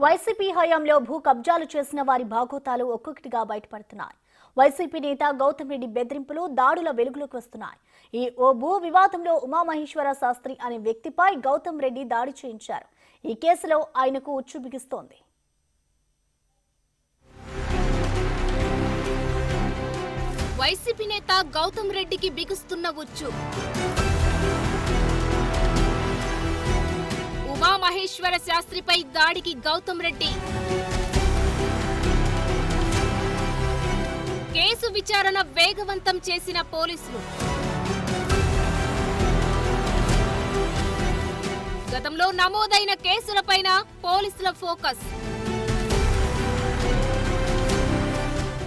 YCP హయాంలో భూ కబ్జాలు చేసిన వారి భాగోతాలు ఒక్కొక్కటిగా బయటపడుతున్నాయి. వైసీపీ నేత గౌతమ్ రెడ్డి బెదిరింపులు, దాడుల వెలుగులోకి వస్తున్నాయి. ఓ భూ వివాదంలో ఉమామహేశ్వర శాస్త్రి అనే వ్యక్తిపై గౌతమ్ రెడ్డి దాడి చేయించారు. ఈ కేసులో ఆయనకు ఉచ్చు బిగిస్తోంది. వైసీపీ నేత గౌతమ్ రెడ్డికి బిగుస్తున్న ఉచ్చు. ఉమామహేశ్వర శాస్త్రిపై దాడికి గౌతమ్ రెడ్డి. కేసు విచారణ వేగవంతం చేసిన పోలీసులు. గతంలో నమోదైన కేసులపైన పోలీసుల ఫోకస్.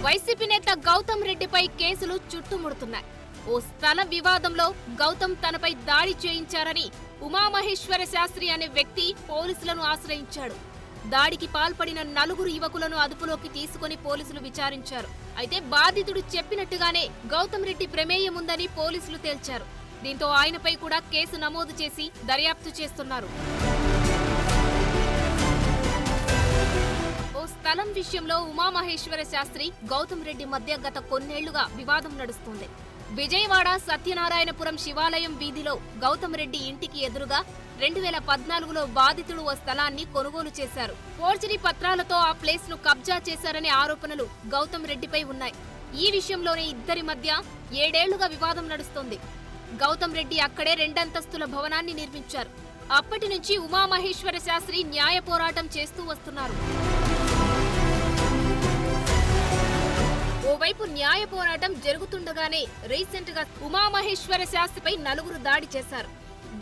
వైసీపీ నేత గౌతమ్ రెడ్డిపై కేసులు చుట్టుముడుతున్నాయి. ఓ స్థల వివాదంలో గౌతమ్ తనపై దాడి చేయించారని ఉమామహేశ్వర శాస్త్రి అనే వ్యక్తి పోలీసులను ఆశ్రయించాడు. దాడికి పాల్పడిన 4 యువకులను అదుపులోకి తీసుకుని పోలీసులు విచారించారు. అయితే బాధితుడు చెప్పినట్టుగానే గౌతమ్ రెడ్డి ప్రమేయం ఉందని పోలీసులు తేల్చారు. దీంతో ఆయనపై కూడా కేసు నమోదు చేసి దర్యాప్తు చేస్తున్నారు. ఓ స్థలం విషయంలో ఉమామహేశ్వర శాస్త్రి గౌతమ్ రెడ్డి మధ్య గత కొన్నేళ్లుగా వివాదం నడుస్తుంది. విజయవాడ సత్యనారాయణపురం శివాలయం వీధిలో గౌతమ్ రెడ్డి ఇంటికి ఎదురుగా 2014లో బాధితుడు ఓ స్థలాన్ని కొనుగోలు చేశారు. ఫోర్జరీ పత్రాలతో ఆ ప్లేస్ ను కబ్జా చేశారనే ఆరోపణలు గౌతమ్ రెడ్డిపై ఉన్నాయి. ఈ విషయంలోనే ఇద్దరి మధ్య 7 ఏళ్లుగా వివాదం నడుస్తోంది. గౌతమ్ రెడ్డి అక్కడే 2 అంతస్తుల భవనాన్ని నిర్మించారు. అప్పటి నుంచి ఉమామహేశ్వర శాస్త్రి న్యాయ పోరాటం చేస్తూ వస్తున్నారు. ఓవైపు న్యాయ పోరాటం జరుగుతుండగానే రీసెంట్ గా ఉమామహేశ్వర శాస్త్రిపై 4 దాడి చేశారు.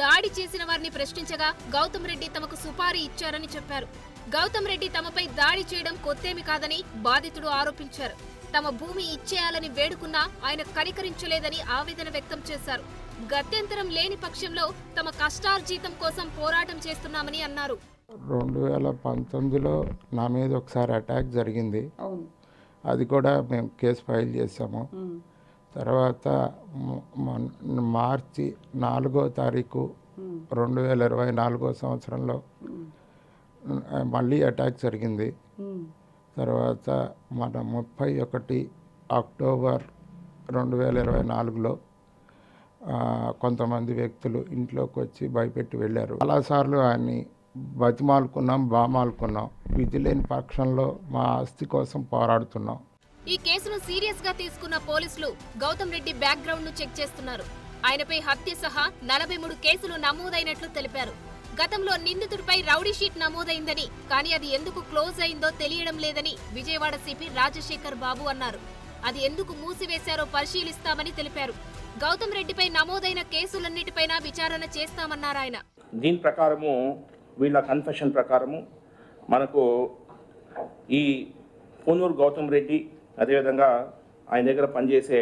దాడి చేసిన వారిని ప్రశ్నించగా గౌతమ్ రెడ్డి తమకు సుపారీ ఇచ్చారని చెప్పారు. గౌతమ్ రెడ్డి తమపై దాడి చేయడం కొత్తేమి కాదని బాధితుడు ఆరోపించారు. తమ భూమి ఇచ్చేయాలని వేడుకున్నా ఆయన కనికరించలేదని ఆవేదన వ్యక్తం చేశారు. గత్యంతరం లేని పక్షంలో తమ కష్టార్జితం కోసం పోరాటం చేస్తున్నామని అన్నారు. 2019లో నా మీద ఒకసారి అటాక్ జరిగింది. అది కూడా మేము కేసు ఫైల్ చేసాము. తర్వాత మార్చి 4వ తారీఖు 2024 సంవత్సరంలో మళ్ళీ అటాక్ జరిగింది. తర్వాత మన 31 అక్టోబర్ 2024లో కొంతమంది వ్యక్తులు ఇంట్లోకి వచ్చి భయపెట్టి వెళ్ళారు. చాలాసార్లు ఆయన్ని బతిమాలుకున్నాం, బామాలుకున్నాం. విధి లేని పక్షంలో మా ఆస్తి కోసం పోరాడుతున్నాం. ఈ కేసును సీరియస్ గా తీసుకున్న పోలీసులు గౌతమ్ రెడ్డి బ్యాక్గ్రౌండ్ ను చెక్ చేస్తున్నారు. ఆయనపై హత్య సహా 43 కేసులు నమోదైనట్లు తెలిపారు. గతంలో నిందితుడిపై రౌడీ షీట్ నమోదైందని, కానీ అది ఎందుకు క్లోజ్ అయిందో తెలియడం లేదని విజయవాడ సిపి రాజశేఖర్ బాబు అన్నారు. అది ఎందుకు మూసివేశారో పరిశీలిస్తామని తెలిపారు. గౌతమ్ రెడ్డిపై నమోదైన కేసులన్నిటిపైన విచారణ చేస్తామన్నారు ఆయన. దీని ప్రకారము వీళ్ళ కన్ఫెషన్ ప్రకారము మనకు ఈ పూనూరు గౌతమ్ రెడ్డి, అదేవిధంగా ఆయన దగ్గర పనిచేసే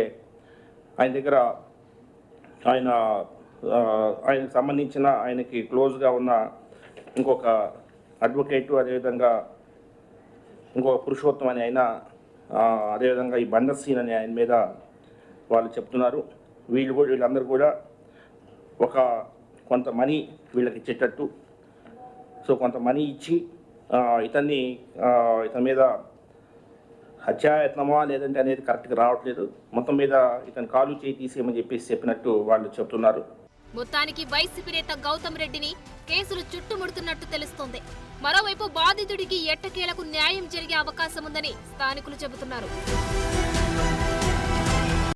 ఆయనకు సంబంధించిన ఆయనకి క్లోజ్గా ఉన్న ఇంకొక అడ్వకేటు, అదేవిధంగా ఇంకొక పురుషోత్తం అని ఆయన, అదేవిధంగా ఈ బండసీన్ అని ఆయన మీద వాళ్ళు చెప్తున్నారు. వీళ్ళందరూ కూడా కొంత మనీ వీళ్ళకి ఇచ్చేటట్టు, సో కొంత మనీ ఇచ్చి ఇతని మీద హత్యాయత్నమా లేదంటే అనేది కరెక్ట్గా రావట్లేదు. మొత్తం మీద ఇతని కాలు చేయి తీసేయమని చెప్పినట్టు వాళ్ళు చెప్తున్నారు. మొత్తానికి వైసీపీ నేత గౌతమ్ రెడ్డిని కేసులు చుట్టుముడుతున్నట్టు తెలుస్తోంది. మరోవైపు బాధితుడికి ఎట్టకేలకు న్యాయం జరిగే అవకాశం ఉందని స్థానికులు చెబుతున్నారు.